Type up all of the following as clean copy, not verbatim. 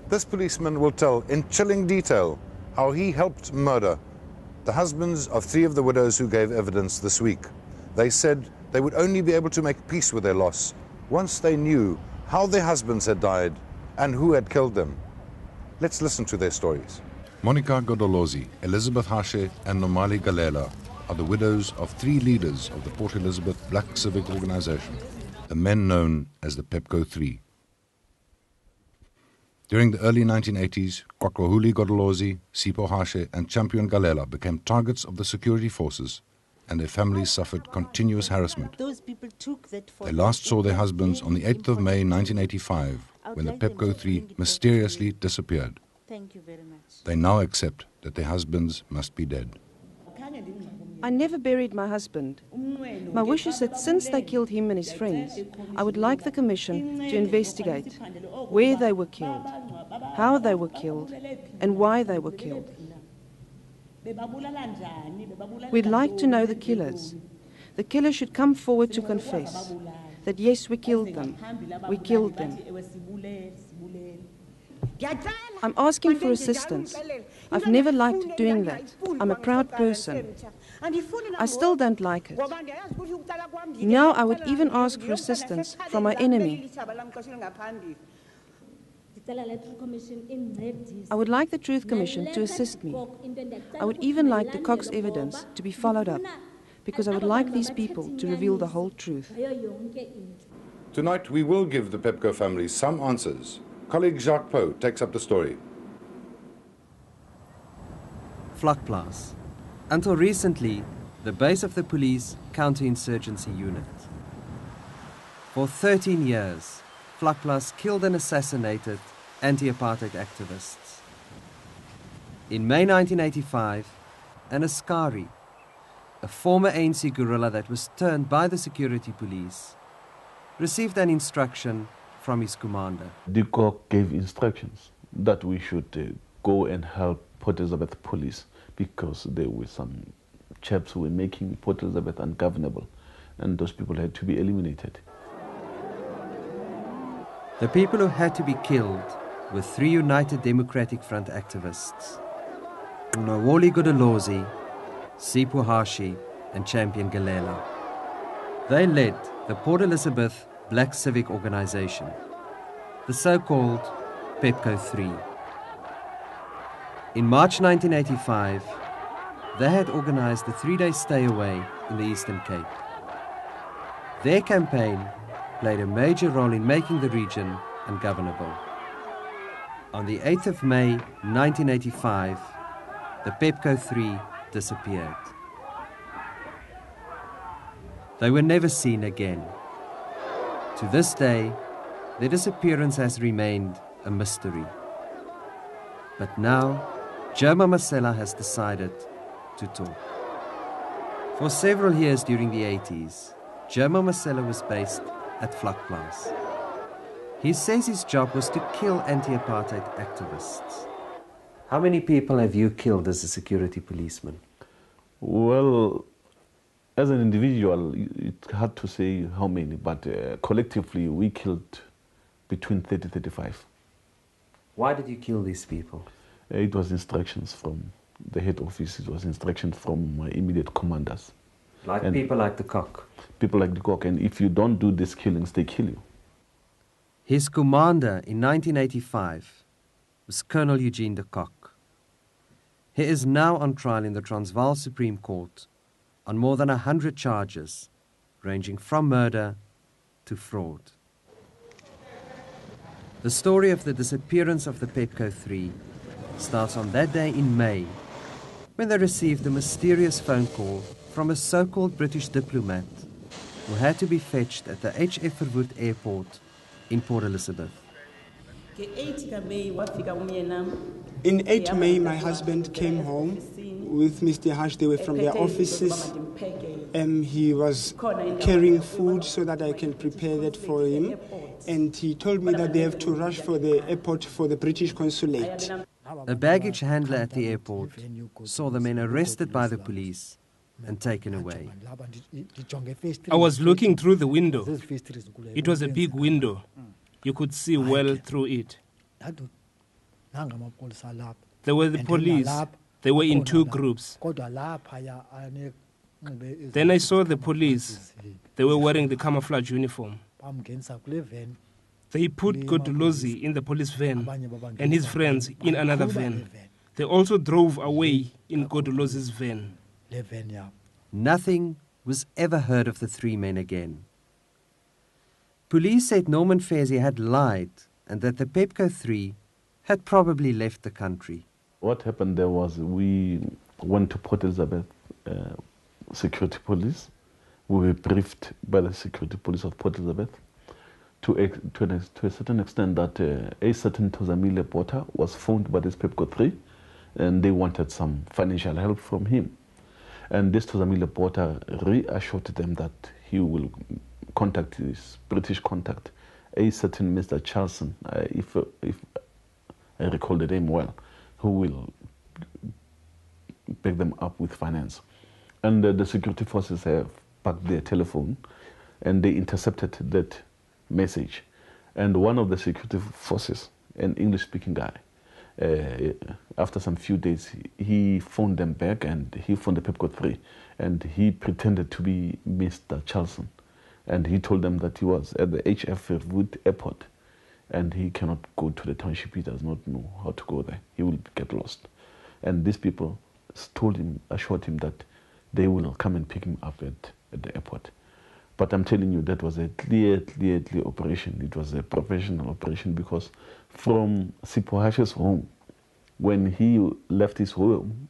This policeman will tell in chilling detail how he helped murder the husbands of 3 of the widows who gave evidence this week. They said they would only be able to make peace with their loss once they knew how their husbands had died and who had killed them. Let's listen to their stories. Monica Godolozi, Elizabeth Hashe and Nomali Galela are the widows of 3 leaders of the Port Elizabeth Black Civic Organization, the men known as the PEPCO 3. During the early 1980s, Kwakwahuli Godolozi, Sipho Hashe and Champion Galela became targets of the security forces, and their families suffered continuous harassment. They last saw their husbands on the 8th of May 1985, when the PEPCO 3 mysteriously disappeared. They now accept that their husbands must be dead. I never buried my husband. My wish is that since they killed him and his friends, I would like the Commission to investigate where they were killed, how they were killed, and why they were killed. We'd like to know the killers. The killers should come forward to confess that yes, we killed them. We killed them. I'm asking for assistance. I've never liked doing that. I'm a proud person. I still don't like it. Now I would even ask for assistance from my enemy. I would like the Truth Commission to assist me. I would even like the Cox evidence to be followed up, because I would like these people to reveal the whole truth. Tonight we will give the PEPCO family some answers. Colleague Jacques Poe takes up the story. Vlakplaas. Until recently, the base of the police counterinsurgency unit. For 13 years, Vlakplaas killed and assassinated anti-apartheid activists. In May 1985, an Askari, a former ANC guerrilla that was turned by the security police, received an instruction from his commander. De Kock gave instructions that we should go and help Port Elizabeth police, because there were some chaps who were making Port Elizabeth ungovernable, and those people had to be eliminated. The people who had to be killed were 3 United Democratic Front activists: Unawoli Godolozi, Sipho Hashe and Champion Galela. They led the Port Elizabeth Black Civic Organization, the so-called PEPCO 3. In March 1985, they had organized a 3-day stay away in the Eastern Cape. Their campaign played a major role in making the region ungovernable. On the 8th of May 1985, the PEPCO 3 disappeared. They were never seen again. To this day, their disappearance has remained a mystery. But now, Germa Masela has decided to talk. For several years during the 80s, Germa Masela was based at Vlakplaas. He says his job was to kill anti-apartheid activists. How many people have you killed as a security policeman? Well, as an individual, it's hard to say how many, but collectively we killed between 30 and 35. Why did you kill these people? It was instructions from the head office, it was instructions from my immediate commanders. Like people like the Cock? People like the Cock, and if you don't do these killings, they kill you. His commander in 1985 was Colonel Eugene de Kock. He is now on trial in the Transvaal Supreme Court on more than 100 charges, ranging from murder to fraud. The story of the disappearance of the PEPCO 3 starts on that day in May, when they received a mysterious phone call from a so-called British diplomat who had to be fetched at the H.F. Verwoerd Airport in Port Elizabeth. In 8 May, my husband came home with Mr. Hash. They were from their offices. He was carrying food so that I can prepare that for him. And he told me that they have to rush for the airport for the British consulate. A baggage handler at the airport saw the men arrested by the police and taken away. I was looking through the window. It was a big window. You could see well through it. There were the police. They were in two groups. Then I saw the police. They were wearing the camouflage uniform. They put Godolozi in the police van and his friends in another van. They also drove away in Godolozi's van. Nothing was ever heard of the three men again. Police said Norman Fezzi had lied and that the Pepco 3 had probably left the country. What happened there was we went to Port Elizabeth security police. We were briefed by the security police of Port Elizabeth to a certain extent that a certain Tozamile Porter was phoned by this Pepco 3 and they wanted some financial help from him. And this Tozamile Porter reassured them that he will contact his British contact, a certain Mr. Charlson, if I recall the name well, who will back them up with finance. And the security forces have packed their telephone and they intercepted that message. And one of the security forces, an English-speaking guy, after some few days, he phoned them back and he phoned the Pepco 3 and he pretended to be Mr. Charlson. And he told them that he was at the HF Wood Airport and he cannot go to the township. He does not know how to go there. He will get lost. And these people told him, assured him that they will come and pick him up at the airport. But I'm telling you, that was a clear operation. It was a professional operation because from Sipohashe's home, when he left his home,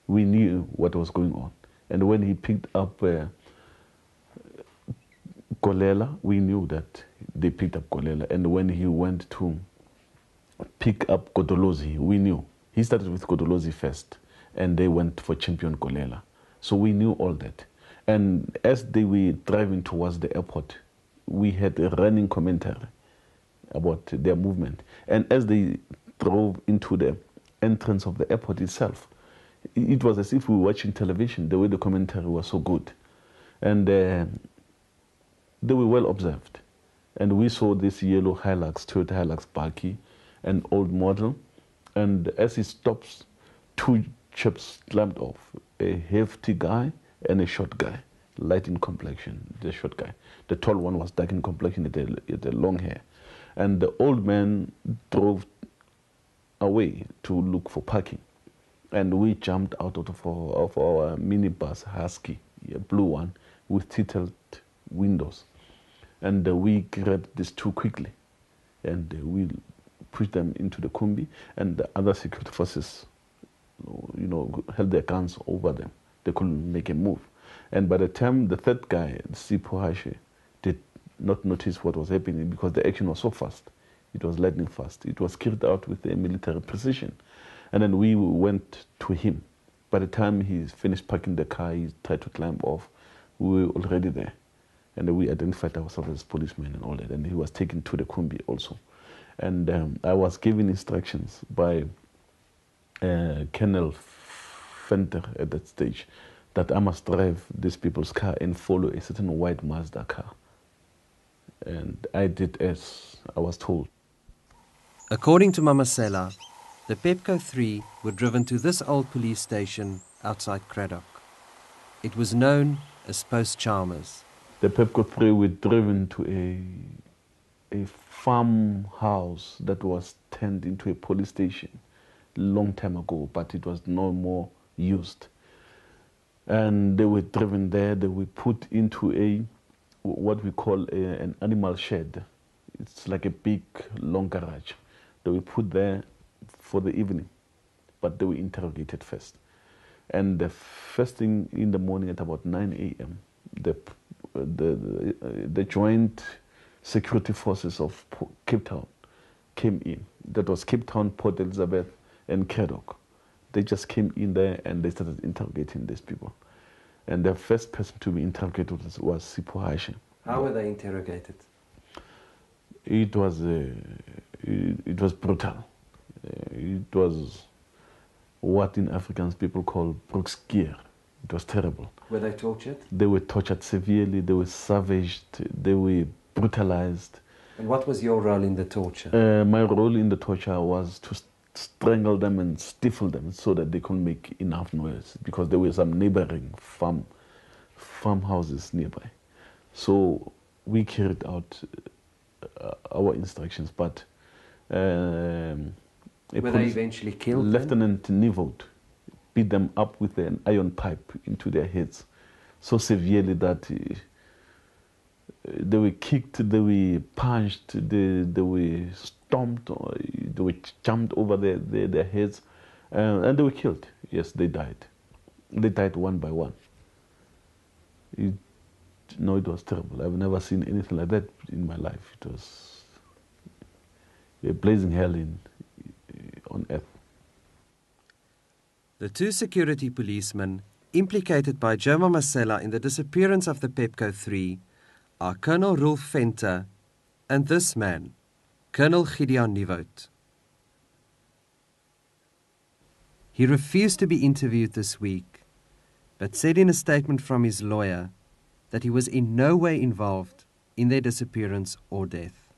we knew what was going on. And when he picked up Kolela, we knew that they picked up Kolela. And when he went to pick up Godolozi, we knew. He started with Godolozi first, and they went for Champion Kolela. So we knew all that. And as they were driving towards the airport, we had a running commentary about their movement. And as they drove into the entrance of the airport itself, it was as if we were watching television, the way the commentary was so good. And they were well observed. And we saw this yellow Hilux, Toyota Hilux Baki, an old model. And as he stops, two chaps climbed off, a hefty guy and a short guy, light in complexion, the short guy. The tall one was dark in complexion, with the long hair. And the old man drove away to look for parking. And we jumped out of our minibus, Husky, a blue one, with tinted windows. And we grabbed these two quickly. And we pushed them into the Kumbi, and the other security forces, held their guns over them. They couldn't make a move. And by the time the third guy, Sipo Hashe, did not notice what was happening because the action was so fast. It was lightning fast. It was carried out with a military precision. And then we went to him. By the time he finished parking the car, he tried to climb off. We were already there. And we identified ourselves as policemen and all that. And he was taken to the Kumbi also. And I was given instructions by Colonel Fenter at that stage that I must drive these people's car and follow a certain white Mazda car. And I did as I was told. According to Mamasela, the Pepco 3 were driven to this old police station outside Craddock. It was known as Post Chalmers. The Pepco 3 were driven to a farmhouse that was turned into a police station long time ago, but it was no more used. And they were driven there. They were put into what we call an animal shed. It's like a big, long garage. They were put there for the evening, but they were interrogated first. And the first thing in the morning at about 9 a.m., the joint security forces of Cape Town came in. That was Cape Town, Port Elizabeth, and Craddock. They just came in there and they started interrogating these people. And the first person to be interrogated was Sipo Hashe. How were they interrogated? It was brutal. It was what in Afrikaans people call broekskier. It was terrible. Were they tortured? They were tortured severely. They were savaged. They were brutalized. And what was your role in the torture? My role in the torture was strangle them and stifle them so that they couldn't make enough noise, because there were some neighboring farmhouses nearby. So we carried out our instructions, but were they eventually killed? Lieutenant Nivold beat them up with an iron pipe into their heads so severely that they were kicked, they were punched, they were stomped, or they were jumped over their heads, and they were killed. Yes, they died. They died one by one. It was terrible. I've never seen anything like that in my life. It was a blazing hell on earth. The two security policemen implicated by Germa Masela in the disappearance of the Pepco 3 are Colonel Rolf Venter and this man, Colonel Gideon Nieuwoud. He refused to be interviewed this week, but said in a statement from his lawyer that he was in no way involved in their disappearance or death.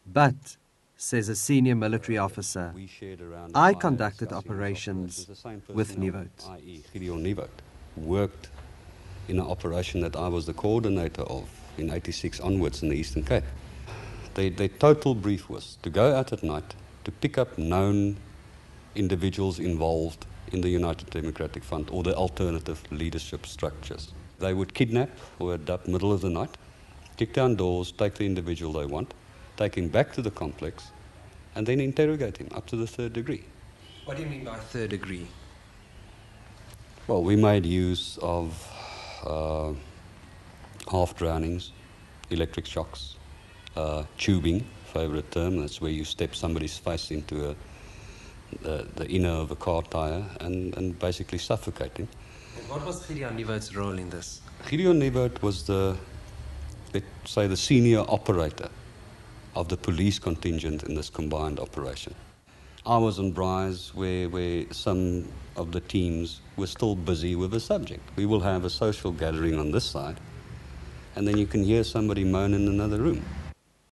But, says a senior military officer, I conducted operations with Nieuwoud. I.e. Gideon Nieuwoud worked in an operation that I was the coordinator of in 86 onwards in the Eastern Cape. Their total brief was to go out at night to pick up known individuals involved in the United Democratic Front or the alternative leadership structures. They would kidnap or abduct middle of the night, kick down doors, take the individual they want, take him back to the complex, and then interrogate him up to the 3rd degree. What do you mean by 3rd degree? Well, we made use of half drownings, electric shocks, tubing, favourite term. That's where you step somebody's face into the inner of a car tyre and basically suffocate him. And what was Gideon Nieuwoud's role in this? Gideon Nieuwoud was the senior operator of the police contingent in this combined operation. I was on Bryce where some of the teams were still busy with the subject. We will have a social gathering on this side, and then you can hear somebody moan in another room.